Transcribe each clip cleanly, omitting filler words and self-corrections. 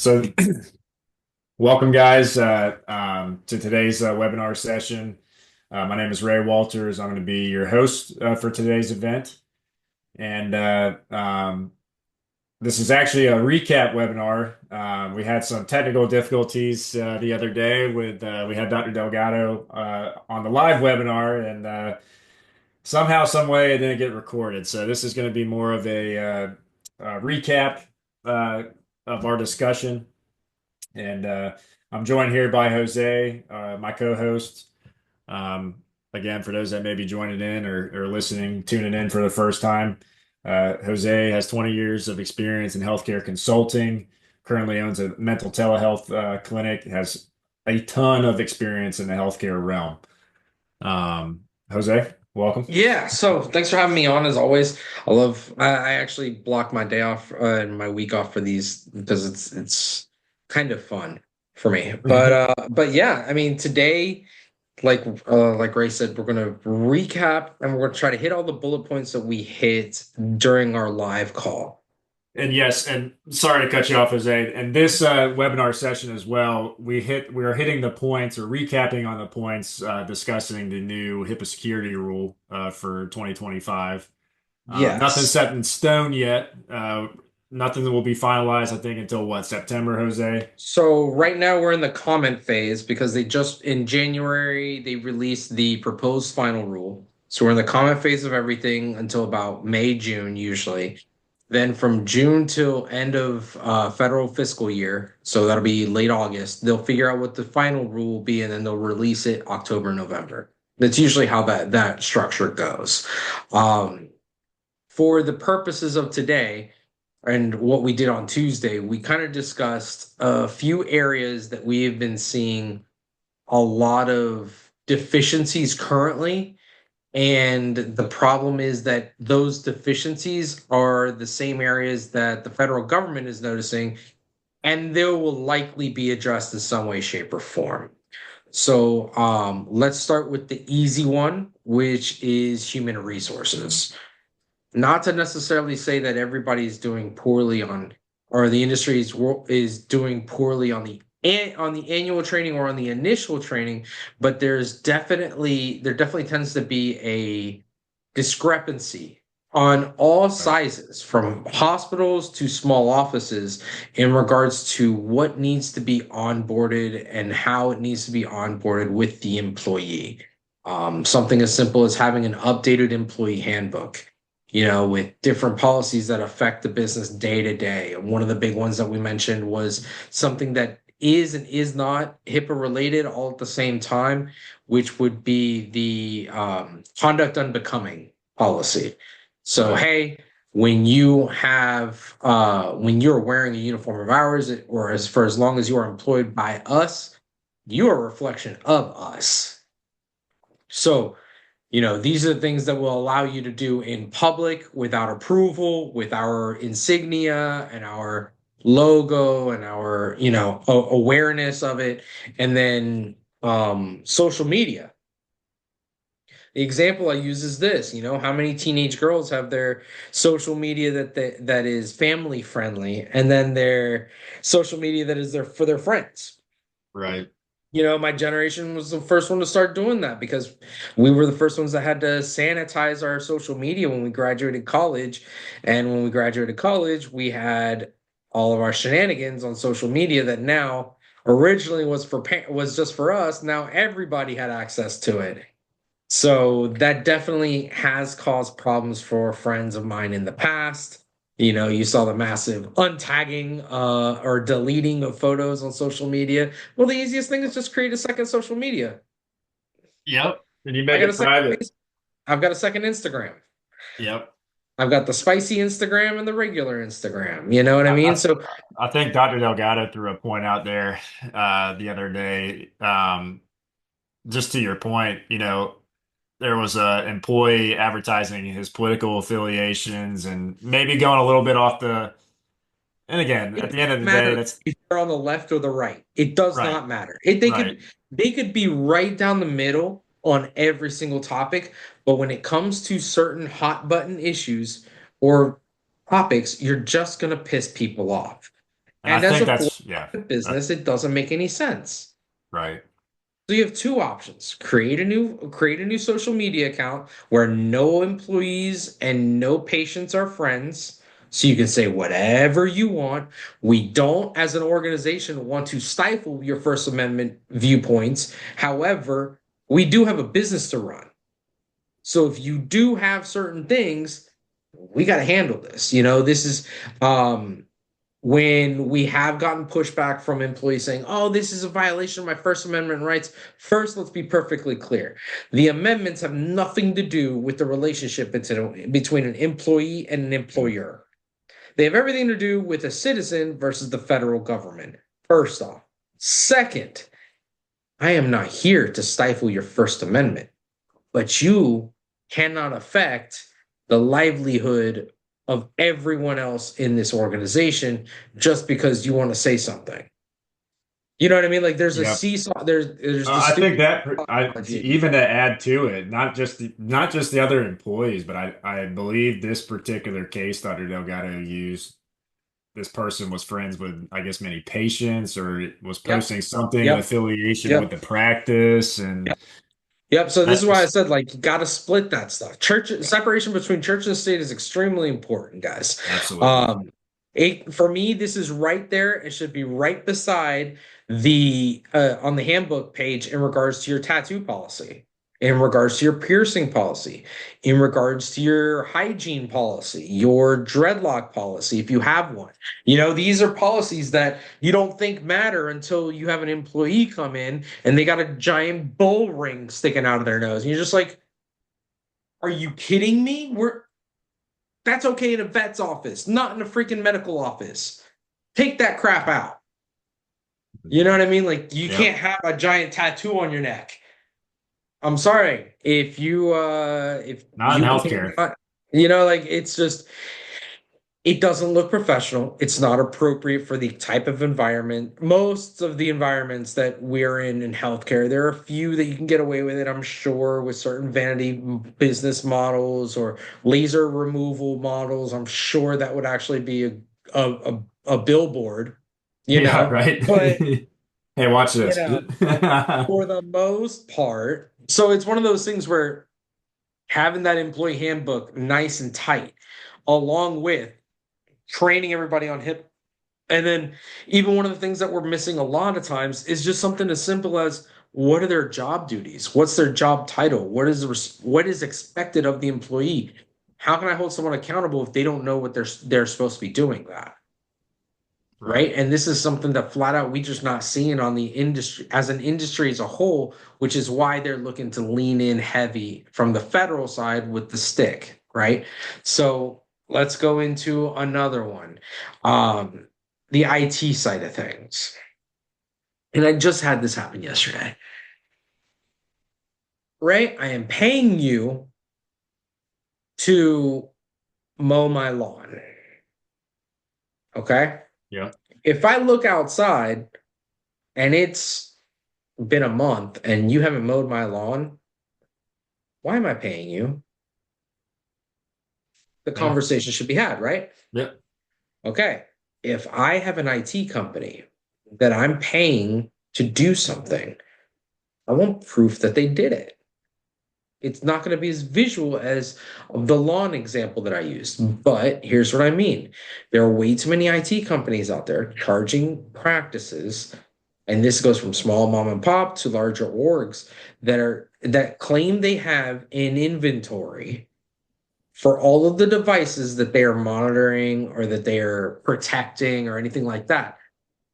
So, welcome, guys, to today's webinar session. My name is Ray Walters. I'm going to be your host for today's event. And this is actually a recap webinar. We had some technical difficulties the other day with we had Dr. Delgado on the live webinar, and somehow, some way, it didn't get recorded. So this is going to be more of a recap uh, of our discussion. And I'm joined here by Jose, my co-host. Um, Again, for those that may be joining in or listening, tuning in for the first time, Jose has 20 years of experience in healthcare consulting, currently owns a mental telehealth clinic, has a ton of experience in the healthcare realm. Jose, welcome. Yeah, so thanks for having me on as always. I actually block my day off and my week off for these because it's kind of fun for me. But yeah, I mean today like Ray said, we're gonna recap and we're gonna try to hit all the bullet points that we hit during our live call. And yes, and sorry to cut you off, Jose. And this webinar session as well, we are hitting the points or recapping on the points, discussing the new HIPAA security rule for 2025. Nothing Yes. set in stone yet. Nothing that will be finalized, I think, until what, September, Jose? So right now we're in the comment phase because they just in January they released the proposed final rule. So we're in the comment phase of everything until about May, June usually. Then from June till end of federal fiscal year, so that'll be late August, they'll figure out what the final rule will be and then they'll release it October, November. That's usually how that structure goes. Um, for the purposes of today, and what we did on Tuesday, we kind of discussed a few areas that we have been seeing a lot of deficiencies currently. And the problem is that those deficiencies are the same areas that the federal government is noticing, and they will likely be addressed in some way, shape, or form. So let's start with the easy one, which is human resources. Not to necessarily say that everybody's doing poorly on, or the industry is doing poorly on the annual training or on the initial training, but there definitely tends to be a discrepancy on all Right. sizes, from hospitals to small offices, in regards to what needs to be onboarded and how it needs to be onboarded with the employee. Something as simple as having an updated employee handbook, with different policies that affect the business day to day. One of the big ones that we mentioned was something that is and is not HIPAA related all at the same time, which would be the conduct unbecoming policy. So, Right. hey, when you're wearing a uniform of ours, or as for as long as you are employed by us, you are a reflection of us. So, these are the things that will allow you to do in public without approval, with our insignia and our logo and our, awareness of it. And then social media. The example I use is this, how many teenage girls have their social media that is family friendly, and then their social media that is there for their friends. Right. My generation was the first one to start doing that because we were the first ones that had to sanitize our social media when we graduated college. And when we graduated college, we had all of our shenanigans on social media that now originally was just for us. Now everybody had access to it. So that definitely has caused problems for friends of mine in the past. You saw the massive untagging or deleting of photos on social media. Well, the easiest thing is just create a second social media. Yep. And you I make got a it second private. Facebook. I've got a second Instagram. Yep. I've got the spicy Instagram and the regular Instagram. You know what I I, mean? I So I think Dr. Delgado threw a point out there the other day. Just to your point, there was a employee advertising his political affiliations and maybe going a little bit off the. And again, it at the end of doesn't the day, matter that's if they're on the left or the right. It does right, not matter. It, right. they could be right down the middle on every single topic, but when it comes to certain hot button issues or topics, you're just gonna piss people off. And I And as think a that's, yeah, for-profit uh, business, it doesn't make any sense. right. So you have two options. Create a new social media account where no employees and no patients are friends. So you can say whatever you want. We don't, as an organization, want to stifle your First Amendment viewpoints. However, we do have a business to run. So if you do have certain things, we got to handle this. This is when we have gotten pushback from employees saying, oh, this is a violation of my First Amendment rights. First, let's be perfectly clear. The amendments have nothing to do with the relationship between an employee and an employer. They have everything to do with a citizen versus the federal government, first off. Second, I am not here to stifle your First Amendment, but you cannot affect the livelihood of everyone else in this organization just because you want to say something. You know what I mean? Like there's a Yep. seesaw. There's the I stupid think that analogy. even to add to it, not just the other employees, but I believe this particular case Dr. Delgado used, this person was friends with, I guess, many patients or was Yep. posting something in Yep. affiliation with Yep. the practice. And Yep. So this is that why I just, said like you got to split that stuff. Church yeah, separation between church and state is extremely important, guys. absolutely. Um, for me, this is right there. It should be right beside the on the handbook page in regards to your tattoo policy, in regards to your piercing policy, in regards to your hygiene policy, your dreadlock policy, if you have one. These are policies that you don't think matter until you have an employee come in and they got a giant bull ring sticking out of their nose. And you're just like, are you kidding me? That's okay in a vet's office, not in a freaking medical office. Take that crap out. You know what I mean? Like you can't Yep. have a giant tattoo on your neck. I'm sorry. If Not in you healthcare. cannot, like it's just it doesn't look professional. It's not appropriate for the type of environment. Most of the environments that we're in healthcare, there are a few that you can get away with it, I'm sure, with certain vanity business models or laser removal models. I'm sure that would actually be a billboard, you Yeah, know. right. But, Hey, watch you this. know, for the most part, so it's one of those things where having that employee handbook nice and tight, along with training everybody on HIPAA. And then even one of the things that we're missing a lot of times is just something as simple as what are their job duties? What's their job title? What is expected of the employee? How can I hold someone accountable if they don't know what they're supposed to be doing that? Right. Right. And this is something that flat out we just not seeing on the industry as an industry as a whole, which is why they're looking to lean in heavy from the federal side with the stick. Right. So let's go into another one. Um, the IT side of things. And I just had this happen yesterday. Right. I am paying you to mow my lawn. Okay. Yep. If I look outside and it's been a month and you haven't mowed my lawn, why am I paying you? The Yeah. conversation should be had, right? Yep. Okay. If I have an IT company that I'm paying to do something, I want proof that they did it. It's not going to be as visual as the lawn example that I used. But here's what I mean. There are way too many IT companies out there charging practices, and this goes from small mom and pop to larger orgs that claim they have an inventory for all of the devices that they are monitoring or that they are protecting or anything like that.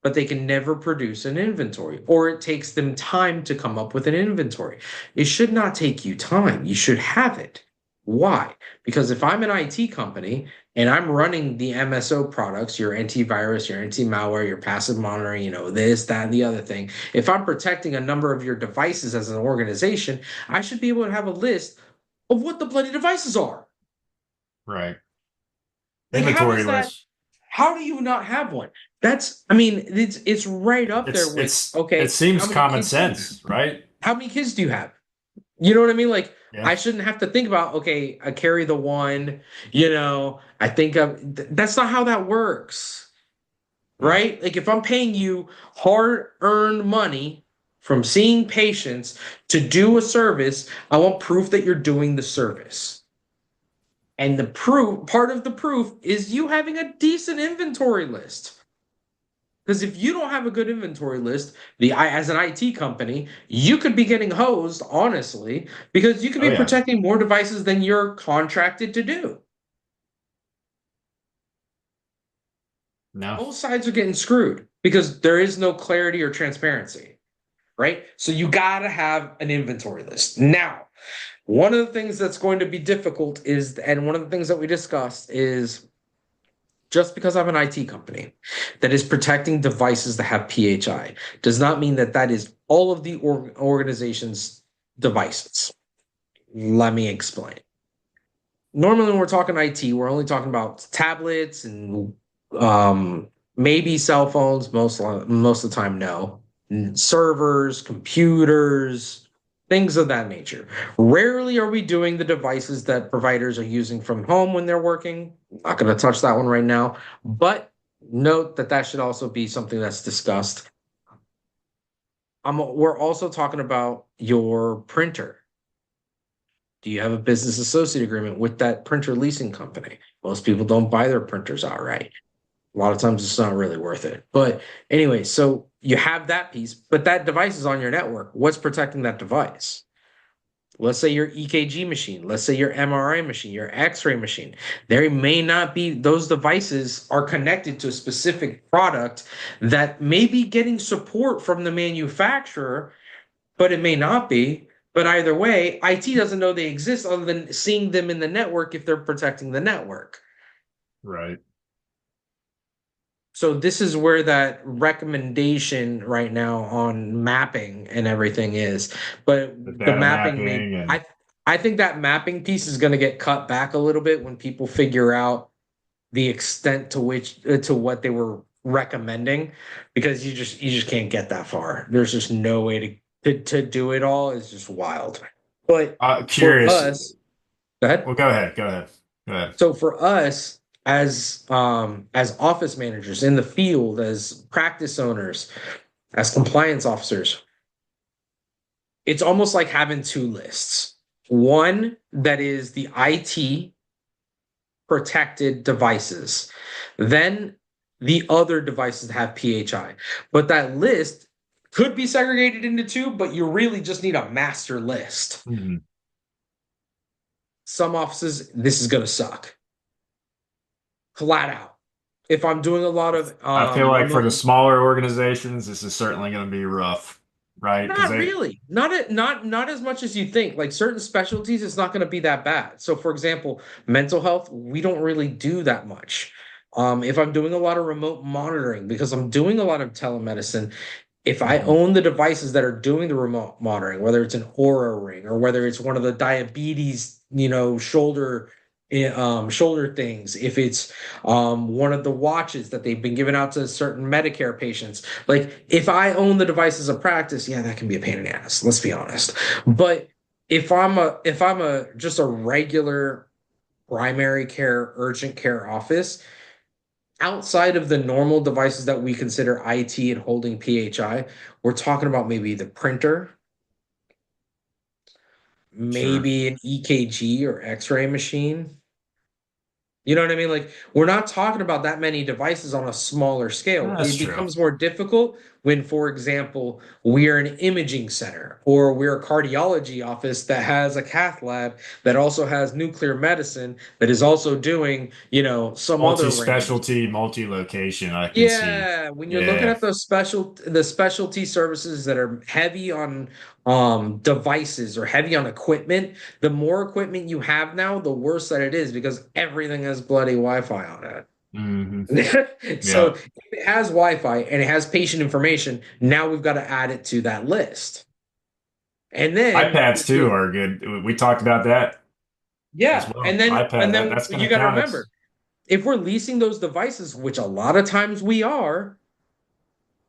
But they can never produce an inventory, or it takes them time to come up with an inventory. It should not take you time. You should have it. Why? Because if I'm an IT company and I'm running the MSO products, your antivirus, your anti-malware, your passive monitoring, this, that, and the other thing, if I'm protecting a number of your devices as an organization, I should be able to have a list of what the bloody devices are. Right. Like, how Inventory is that? list. How do you not have one? I mean, it's right up there with It okay, seems common sense, right? how many kids do you have? You know what I mean? Like, Yeah. I shouldn't have to think about okay, I carry the one, I think of that's not how that works, Yeah. right? Like if I'm paying you hard-earned money from seeing patients to do a service, I want proof that you're doing the service. And the proof, part of the proof is you having a decent inventory list. Because if you don't have a good inventory list, as an IT company, you could be getting hosed, honestly, because you could Oh be yeah. protecting more devices than you're contracted to do. No. Both sides are getting screwed because there is no clarity or transparency, right? So you got to have an inventory list. Now, one of the things that's going to be difficult is, and one of the things that we discussed is just because I have an IT company that is protecting devices that have PHI does not mean that that is all of the organization's devices. Let me explain. Normally, when we're talking IT, we're only talking about tablets and um, maybe cell phones. Most of the time, no. Servers, computers, things of that nature. Rarely are we doing the devices that providers are using from home when they're working. Not going to touch that one right now, but note that that should also be something that's discussed. We're also talking about your printer. Do you have a business associate agreement with that printer leasing company? Most people don't buy their printers outright. A lot of times it's not really worth it. But anyway, so you have that piece, but that device is on your network. What's protecting that device? Let's say your EKG machine, let's say your MRI machine, your X-ray machine. There may not be, those devices are connected to a specific product that may be getting support from the manufacturer, but it may not be. But either way, IT doesn't know they exist other than seeing them in the network if they're protecting the network. Right. So this is where that recommendation right now on mapping and everything is. But The the data mapping may mapping and I think that mapping piece is going to get cut back a little bit when people figure out the extent to which to what they were recommending because you just can't get that far. There's just no way to do it all. It's just wild. But for curious. us, go ahead. Well, go ahead. Go ahead. Go ahead. So for us as office managers in the field, as practice owners, as compliance officers, it's almost like having two lists. One that is the IT protected devices, then the other devices that have PHI. But that list could be segregated into two, but you really just need a master list. Mhm. Some offices, this is going to suck flat out. If I'm doing a lot of I feel like for remote, the smaller organizations, this is certainly going to be rough, right? Because not they, really, not as much as you think. Like certain specialties, it's not going to be that bad. So, for example, mental health, we don't really do that much. If I'm doing a lot of remote monitoring because I'm doing a lot of telemedicine, if I Mhm. own the devices that are doing the remote monitoring, whether it's an Aura ring or whether it's one of the diabetes, shoulder things, if it's one of the watches that they've been giving out to certain Medicare patients, like if I own the devices of practice, yeah, that can be a pain in the ass. Let's be honest. But if I'm a just a regular primary care, urgent care office, outside of the normal devices that we consider IT and holding PHI, we're talking about maybe the printer, Sure. maybe an EKG or X-ray machine. You know what I mean? Like, we're not talking about that many devices on a smaller scale. That's It true. becomes more difficult when, for example, we're an imaging center or we're a cardiology office that has a cath lab that also has nuclear medicine that is also doing, some other random. Multi-specialty, multi-location, I can see. Yeah, when you're looking Yeah. at the specialty services that are heavy on devices or heavy on equipment, the more equipment you have now, the worse that it is because everything has bloody Wi-Fi on Hmm. it. So Yeah. if it has Wi-Fi and it has patient information, now we've got to add it to that list. And then iPads too are good. We talked about that as yeah, well. and then iPad, and then that's going you to got to count remember, as if we're leasing those devices, which a lot of times we are,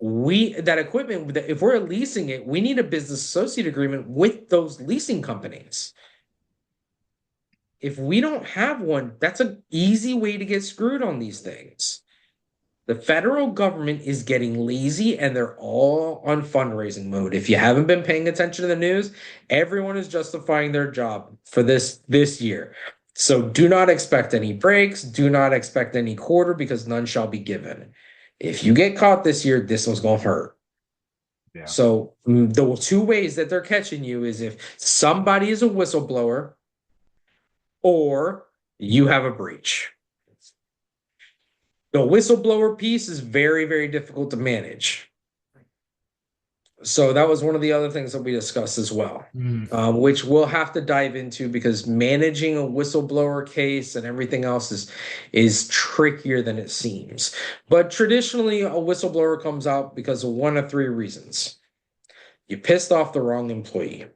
we that equipment if we're leasing it, we need a business associate agreement with those leasing companies. If we don't have one, that's an easy way to get screwed on these things. The federal government is getting lazy and they're all on fundraising mode. If you haven't been paying attention to the news, everyone is justifying their job for this year. So do not expect any breaks, do not expect any quarter because none shall be given. If you get caught this year, this one's going to hurt. Yeah. So the two ways that they're catching you is if somebody is a whistleblower or you have a breach. The whistleblower piece is very, very difficult to manage. So that was one of the other things that we discussed as well, Mm. which we'll have to dive into because managing a whistleblower case and everything else is trickier than it seems. But traditionally, a whistleblower comes out because of one of three reasons. You pissed off the wrong employee.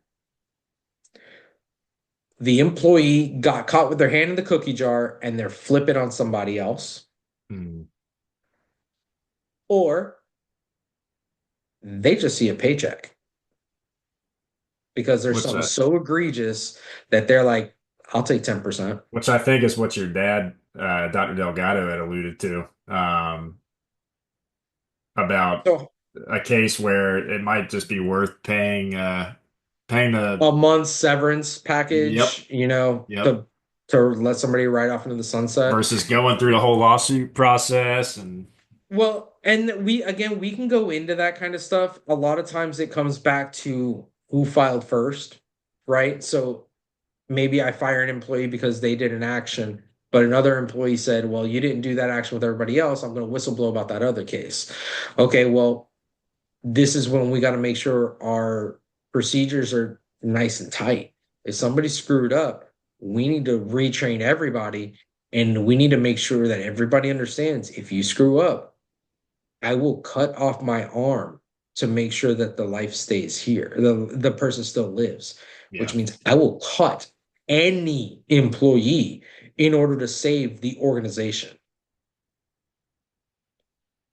The employee got caught with their hand in the cookie jar and they're flipping on somebody else. Mm. Or they just see a paycheck because there's Which something so egregious that they're like, I'll take 10%. which I think is what your dad, Dr. Delgado, had alluded to, about So a case where it might just be worth paying the. a month severance Yep, package, yep, to let somebody ride off into the sunset. versus going through the whole lawsuit process and Well, and we can go into that kind of stuff. A lot of times it comes back to who filed first, right? So maybe I fire an employee because they did an action, but another employee said, well, you didn't do that action with everybody else. I'm going to whistleblow about that other case. Okay, well, this is when we got to make sure our procedures are nice and tight. If somebody screwed up, we need to retrain everybody and we need to make sure that everybody understands if you screw up, I will cut off my arm to make sure that the life stays here. The person still lives, yeah, which means I will cut any employee in order to save the organization.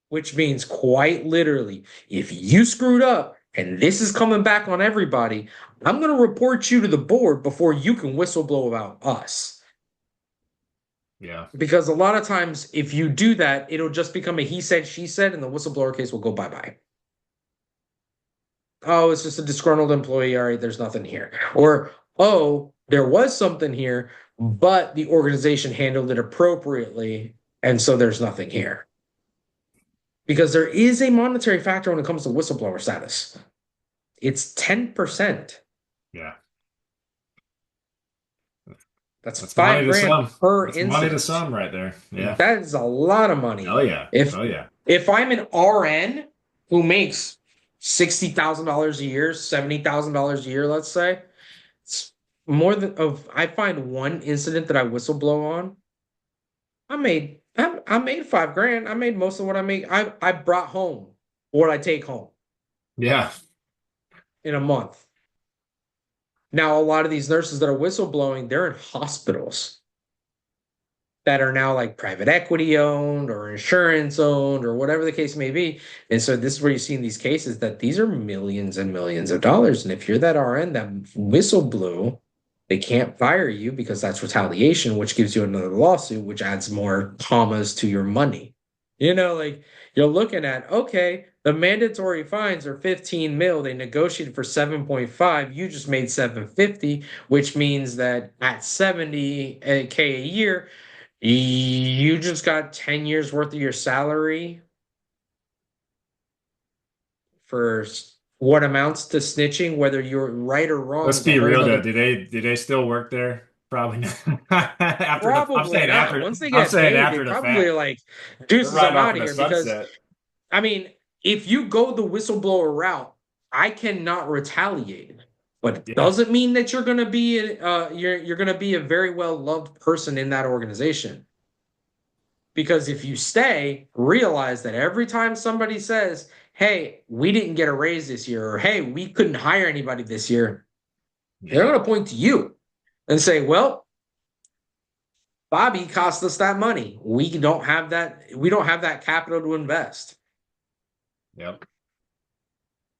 Which means quite literally, if you screwed up and this is coming back on everybody, I'm going to report you to the board before you can whistleblow about us. yeah. Because a lot of times, if you do that, it'll just become a he said, she said, and the whistleblower case will go bye bye. Oh, it's just a disgruntled employee. All right, there's nothing here. Or, oh, there was something here, but the organization handled it appropriately. And so there's nothing here. Because there is a monetary factor when it comes to whistleblower status. It's 10%. Yeah. That's That's money five to grand some. per That's money to incident. some right there. Yeah. That is a lot of Oh money. yeah. If Oh yeah. if I'm an RN who makes $60,000 a year, $70,000 a year, let's say, it's more than of I find one incident that I whistleblow on. I made 5 grand. I made most of what I make. I brought home what I take home Yeah. in a month. Now, a lot of these nurses that are whistleblowing, they're in hospitals that are now like private equity owned or insurance owned or whatever the case may be. And so this is where you see in these cases that these are millions and millions of dollars. And if you're that RN that whistle blew, they can't fire you because that's retaliation, which gives you another lawsuit, which adds more commas to your money. Like you're looking at, okay, the mandatory fines are 15 mil. They negotiated for 7.5. You just made 750, which means that at 70K a year, you just got 10 years worth of your salary for what amounts to snitching, whether you're right or wrong Let's is a be whole real though. nother. Do they still work there? Probably not. After the I'm Probably saying not. after Once they I'm get saying paid, they after the probably are fact. like, They're deuces, riding I'm off out in of the here. Because, sunset. I mean, if you go the whistleblower route, I cannot retaliate. But it Yeah. doesn't mean that you're going to be you're going to be a very well loved person in that organization. Because if you stay, realize that every time somebody says, hey, we didn't get a raise this year, or hey, we couldn't hire anybody this year, they're Yeah. going to point to you and say, well, Bobby cost us that money. We don't have that. We don't have that capital to invest. Yep.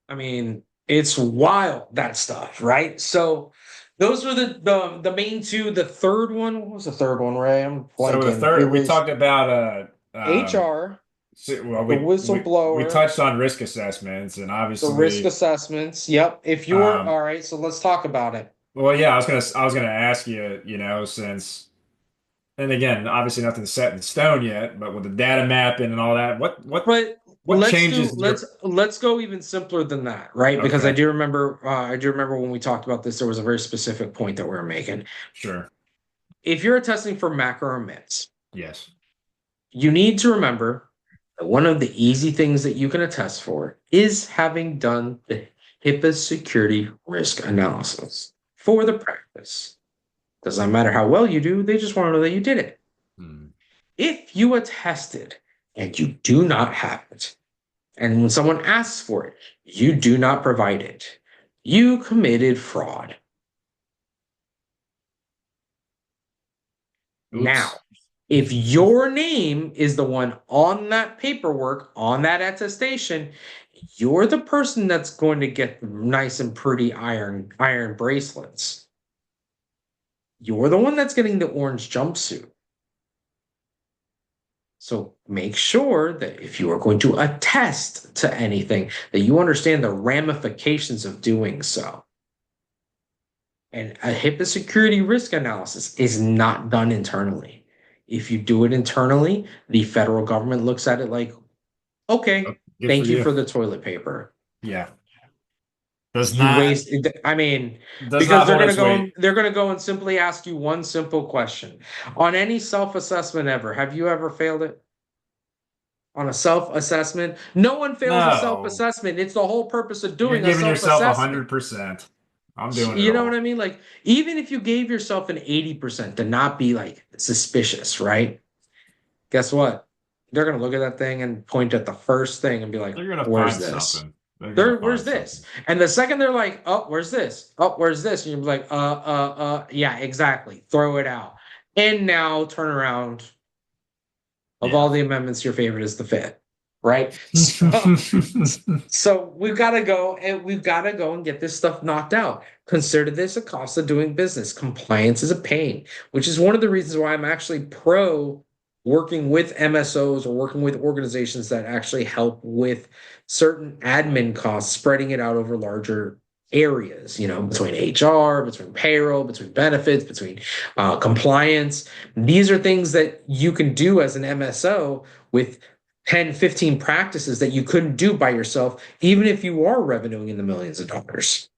I mean, it's wild, that stuff, right? So those were the main two. The third one, what was the third one, Ray? I'm So the blanking. It third we was talked about HR. well, The we whistleblower, touched on risk assessments, and the risk obviously, assessments. Yep. If you're um, all right, so let's talk about it. well, yeah, I was gonna ask you, since, and again, obviously nothing's set in stone yet, but with the data mapping and all that, But what changes in your, let's go even simpler than that, right? Because okay, I do remember when we talked about this, there was a very specific point that we were making. sure, If you're testing for macro emits, yes, you need to remember that one of the easy things that you can attest for is having done the HIPAA security risk analysis for the practice. Doesn't matter how well you do, they just want to know that you did it. hmm. If you attested and you do not have it, and when someone asks for it, you do not provide it, you committed fraud. Now, Oops. if your name is the one on that paperwork, on that attestation, you're the person that's going to get nice and pretty iron bracelets. You're the one that's getting the orange jumpsuit. So make sure that if you are going to attest to anything, that you understand the ramifications of doing so. And a HIPAA security risk analysis is not done internally. If you do it internally, the federal government looks at it like, Oh, okay, good for thank you you. for the toilet paper. Yeah, does You not waste, I mean, does because not hold its weight. they're gonna go and simply ask you one simple question. On any self-assessment ever, have you ever failed it? On a self-assessment? No one fails a No, self-assessment. It's the whole purpose of you're doing a giving yourself self-assessment. 100%. I'm doing it You know what all. I mean? Like, even if you gave yourself an 80% to not be like suspicious, right? Guess what? They're gonna look at that thing and point at the first thing and be like, They're gonna where's find this? something. They're gonna Where's find this? something. And the second they're like, oh, where's this? Oh, where's this? And you're like, yeah, exactly. Throw it out. And now turn around. Of Yeah. all the amendments, your favorite is the fifth, right? So we've got to go and get this stuff knocked out. Consider this a cost of doing business. Compliance is a pain, which is one of the reasons why I'm actually pro working with MSOs or working with organizations that actually help with certain admin costs, spreading it out over larger areas, between HR, between payroll, between benefits, between compliance. These are things that you can do as an MSO with 10, 15 practices that you couldn't do by yourself, even if you are revenuing in the millions of dollars.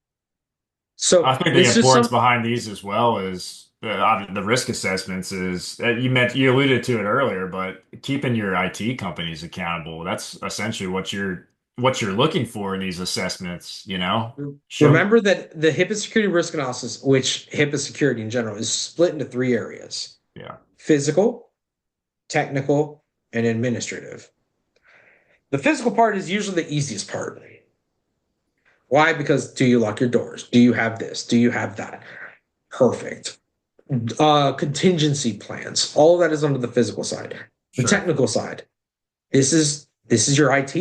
So I think the it's just importance some behind these as well is the risk assessments is you alluded to it earlier, but keeping your IT companies accountable. That's essentially what you're looking for in these assessments, Show, remember that the HIPAA security risk analysis, which HIPAA security in general is split into three areas: yeah, physical, technical, and administrative. The physical part is usually the easiest part. Why? Because do you lock your doors? Do you have this? Do you have that? Perfect. Contingency plans. All of that is under the physical side. The sure. technical side. This is your IT.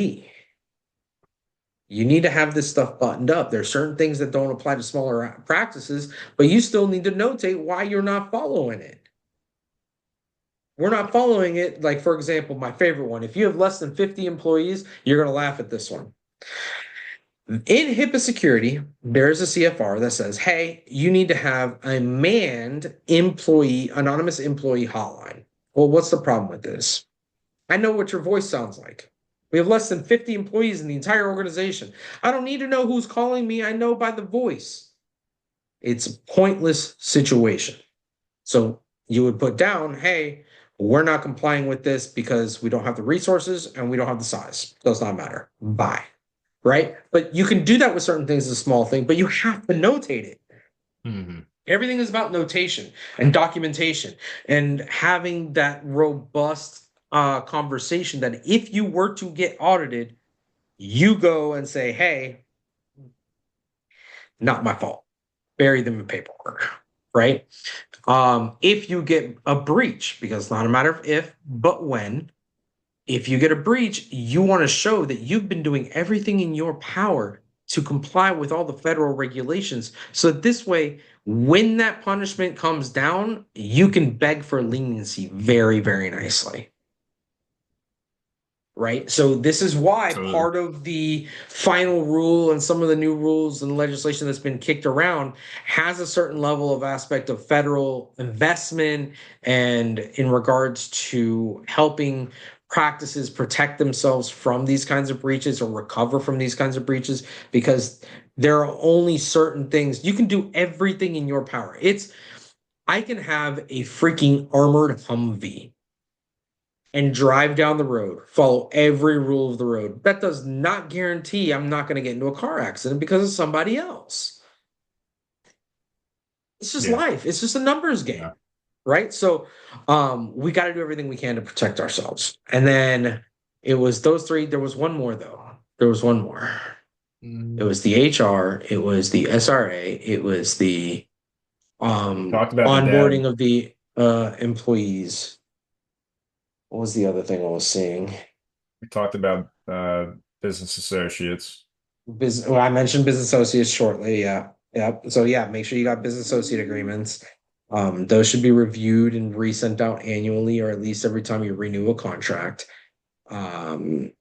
You need to have this stuff buttoned up. There are certain things that don't apply to smaller practices, but you still need to notate why you're not following it. We're not following it. Like, for example, my favorite one. If you have less than 50 employees, you're going to laugh at this one. In HIPAA security, there's a CFR that says, hey, you need to have a manned anonymous employee hotline. Well, what's the problem with this? I know what your voice sounds like. We have less than 50 employees in the entire organization. I don't need to know who's calling me. I know by the voice. It's a pointless situation. So you would put down, hey, we're not complying with this because we don't have the resources and we don't have the size. Does not matter. Bye. Right? But you can do that with certain things as a small thing, but you have to notate it. Hmm. Everything is about notation and documentation and having that robust conversation that if you were to get audited, you go and say, hey, not my fault. Bury them in paperwork, right? If you get a breach, because it's not a matter of if, but when, if you get a breach, you want to show that you've been doing everything in your power to comply with all the federal regulations. So this way, when that punishment comes down, you can beg for leniency very, very nicely. right? So this is why Absolutely. part of the final rule and some of the new rules and legislation that's been kicked around has a certain level of aspect of federal investment and in regards to helping practices protect themselves from these kinds of breaches or recover from these kinds of breaches because there are only certain things you can do everything in your power. It's I can have a freaking armored Humvee and drive down the road, follow every rule of the road. That does not guarantee I'm not going to get into a car accident because of somebody else. It's just Yeah. life. It's just a numbers game, Yeah. right? So we got to do everything we can to protect ourselves. And then it was those three. There was one more though. There was one more. It Mm. was the HR, it was the SRA, it was the Talked about the dev. onboarding of the employees. What was the other thing I was seeing? We talked about business associates. Business. Well, I mentioned business associates shortly. Yeah, yeah. So yeah, make sure you got business associate agreements. Those should be reviewed and resent out annually, or at least every time you renew a contract. Um,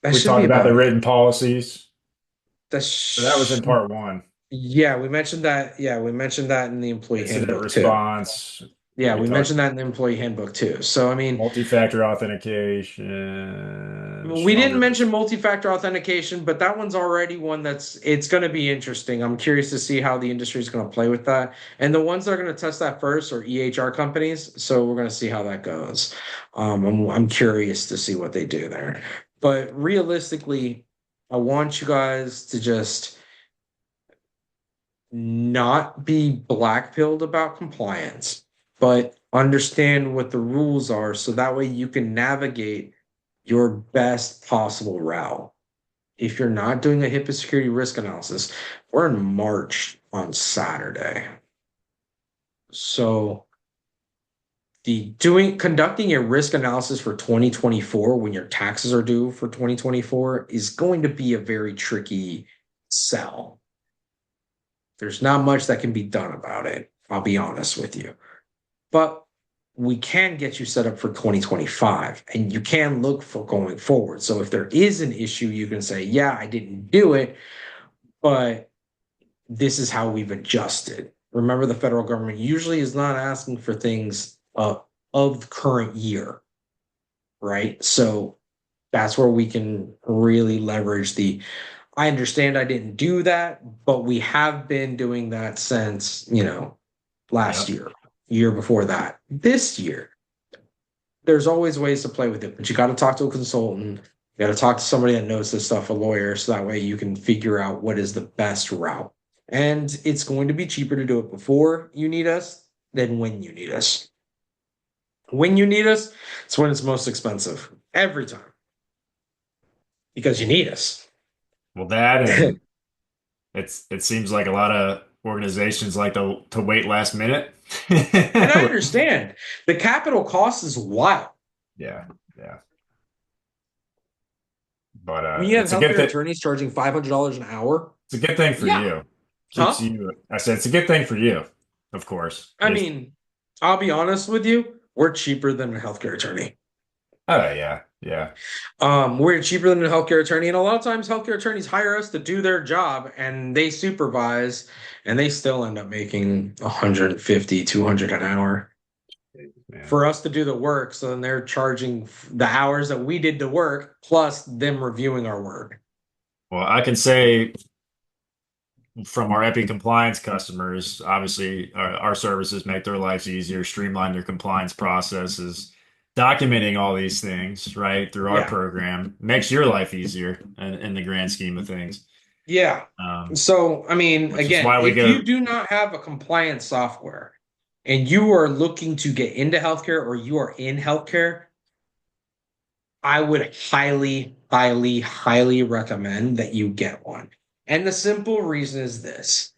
that We should be talked about about the it. written policies. So that was That's in part one. yeah, we mentioned that. Yeah, we mentioned that in the employee Incident handbook too. response. Yeah, We we talked mentioned that in the employee handbook too. So I mean, multi-factor authentication, we didn't stronger. mention multi-factor authentication, but that one's already one that's it's going to be interesting. I'm curious to see how the industry is going to play with that. And the ones that are going to test that first are EHR companies, so we're going to see how that goes. I'm curious to see what they do there. But realistically, I want you guys to just not be black-pilled about compliance, but understand what the rules are so that way you can navigate your best possible route. If you're not doing a HIPAA security risk analysis, we're in March on Saturday. So the doing conducting a risk analysis for 2024 when your taxes are due for 2024 is going to be a very tricky sell. There's not much that can be done about it. I'll be honest with you. But we can get you set up for 2025 and you can look for going forward. So if there is an issue, you can say, yeah, I didn't do it, but this is how we've adjusted. Remember, the federal government usually is not asking for things of the current year, right? So that's where we can really leverage the I understand I didn't do that, but we have been doing that since, last Yep. year, year before that. This year, there's always ways to play with it, but you got to talk to a consultant. You got to talk to somebody that knows this stuff, a lawyer, so that way you can figure out what is the best route. And it's going to be cheaper to do it before you need us than when you need us. When you need us, it's when it's most expensive every time because you need us. Well, that And and it seems like a lot of organizations like to wait last minute. I understand the capital cost is wild. Yeah, yeah. But When you have it's a good healthcare thing. attorneys charging $500 an hour, It's a good thing for yeah, you. Keeps huh? you. I said it's a good thing for you, of course. I mean, I'll be honest with you, we're cheaper than a healthcare attorney. Oh yeah, yeah. We're cheaper than a healthcare attorney, and a lot of times healthcare attorneys hire us to do their job and they supervise and they still end up making 150, 200 an hour Man. for us to do the work. So then they're charging the hours that we did the work plus them reviewing our work. Well, I can say from our Epi compliance customers, obviously our services make their lives easier, streamline their compliance processes, documenting all these things, right, through our Yeah. program makes your life easier in the grand scheme of things. Yeah. Um, So, I mean, which is again, why we if you go, do not have a compliance software and you are looking to get into healthcare or you are in healthcare, I would highly, highly, highly recommend that you get one. And the simple reason is this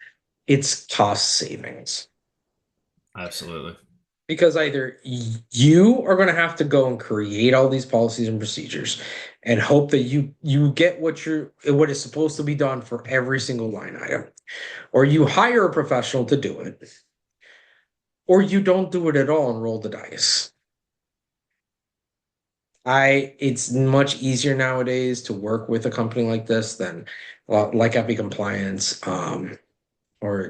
it's cost savings. absolutely. Because either you are going to have to go and create all these policies and procedures and hope that you get what is supposed to be done for every single line item, or you hire a professional to do it, or you don't do it at all and roll the dice. It's much easier nowadays to work with a company like this than like Epic Compliance, or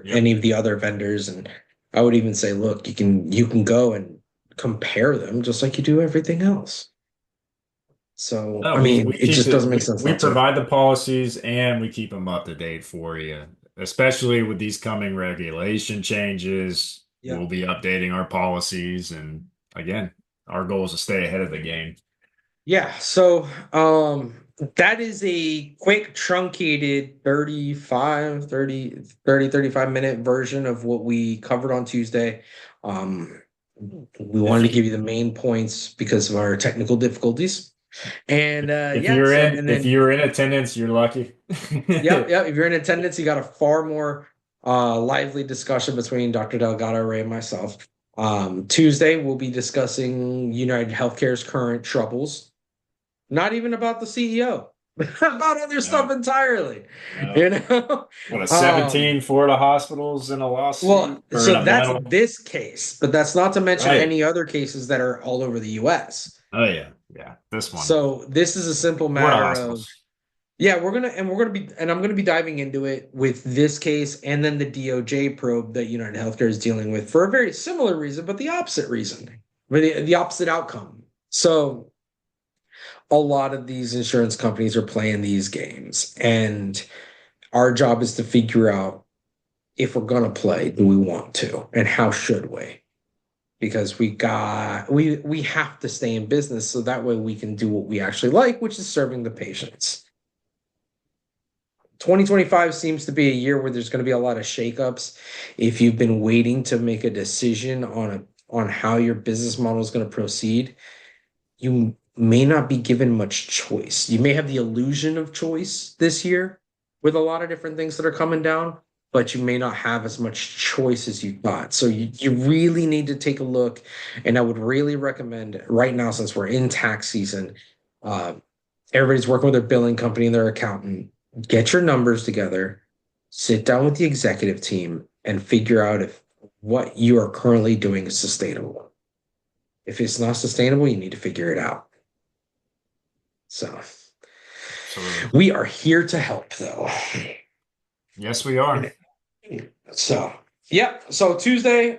Yep. any of the other vendors. And I would even say, look, you can go and compare them just like you do everything else. So, No, I we mean, we it keep just the doesn't make sense we not to. provide the policies and we keep them up to date for you, especially with these coming regulation changes. Yeah. We'll be updating our policies, and again, our goal is to stay ahead of the game. Yeah, so that is a quick truncated 35 minute version of what we covered on Tuesday. Um we If wanted to you give you the main points because of our technical difficulties. And if yeah, you're so in and if then you're in attendance, you're lucky. yep, if you're in attendance, you got a far more lively discussion between Dr. Delgado, Ray, and myself. Tuesday we'll be discussing United Healthcare's current troubles. Not even about the CEO, about other stuff No, entirely. no. You know? What, a Um, 17 Florida hospitals in a well, lawsuit or in so a that's battle? this case, but that's not to mention Right. any other cases that are all over the US. Oh yeah, yeah. This one, So this is a simple Florida matter of, hospitals. yeah, I'm gonna be diving into it with this case and then the DOJ probe that United Healthcare is dealing with for a very similar reason, but the opposite reason, or the opposite outcome. So a lot of these insurance companies are playing these games, and our job is to figure out, if we're going to play, do we want to, and how should we? Because we have to stay in business so that way we can do what we actually like, which is serving the patients. 2025 seems to be a year where there's going to be a lot of shakeups. If you've been waiting to make a decision on how your business model is going to proceed, you may not be given much choice. You may have the illusion of choice this year with a lot of different things that are coming down, but you may not have as much choice as you thought. So you really need to take a look. And I would really recommend right now, since we're in tax season, uh, everybody's working with their billing company and their accountant. Get your numbers together, sit down with the executive team, and figure out if what you are currently doing is sustainable. If it's not sustainable, you need to figure it out. So Absolutely. we are here to help, though. Yes, we are. So yeah. So Tuesday,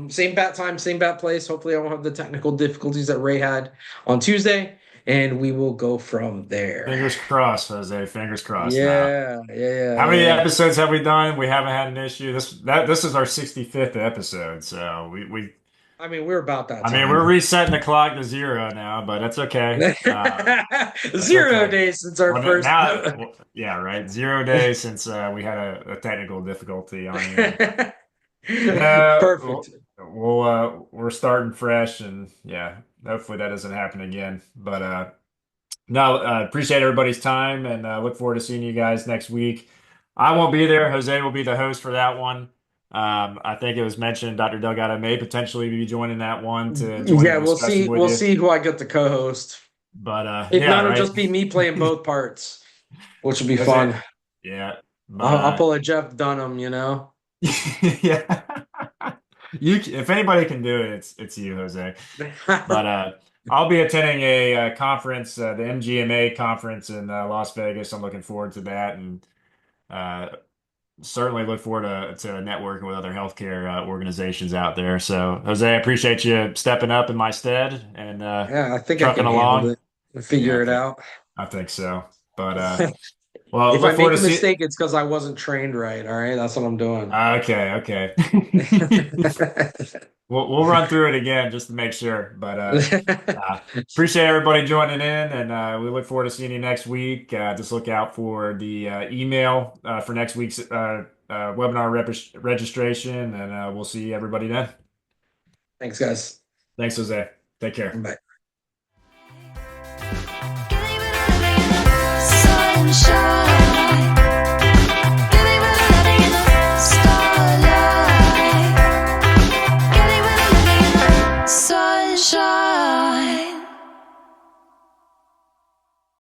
same bat time, same bat place. Hopefully, I won't have the technical difficulties that Ray had on Tuesday, and we will go from there. Fingers crossed, Jose. Fingers crossed. Now, Yeah, yeah, yeah, how many yeah. episodes have we done? We haven't had an issue. This is our 65th episode, so we I mean, we're about that I mean we're time. resetting the clock to zero now, but that's okay. That's 0 okay. days since our Well, first. now, yeah, right. 0 days since we had a technical difficulty on here, but no, Perfect. we're starting fresh, and yeah, hopefully that doesn't happen again. But no, appreciate everybody's time, and look forward to seeing you guys next week. I won't be there. Jose will be the host for that one. I think it was mentioned Dr. Delgado may potentially be joining that one to join in Yeah, the we'll discussion see. with We'll you. see who I get to co-host. But If yeah, not, it'll right. just be me playing both parts, which will be Jose, fun. yeah, but I'll pull a Jeff Dunham, you know. yeah. If anybody can do it, it's you, Jose. But I'll be attending a conference, the MGMA conference in Las Vegas. I'm looking forward to that, and uh, certainly look forward to networking with other healthcare organizations out there. So, Jose, I appreciate you stepping up in my stead and Yeah, I think I trucking can handle along. it and Yeah, figure it out. I think so. But well, If I look forward make to a see. mistake, it's because I wasn't trained right. All right, that's what I'm doing. Okay, okay. We'll run through it again just to make sure. But appreciate everybody joining in, and we look forward to seeing you next week. Just look out for the email for next week's webinar registration, and we'll see everybody then. Thanks, guys. Thanks, Jose. Take care. Bye.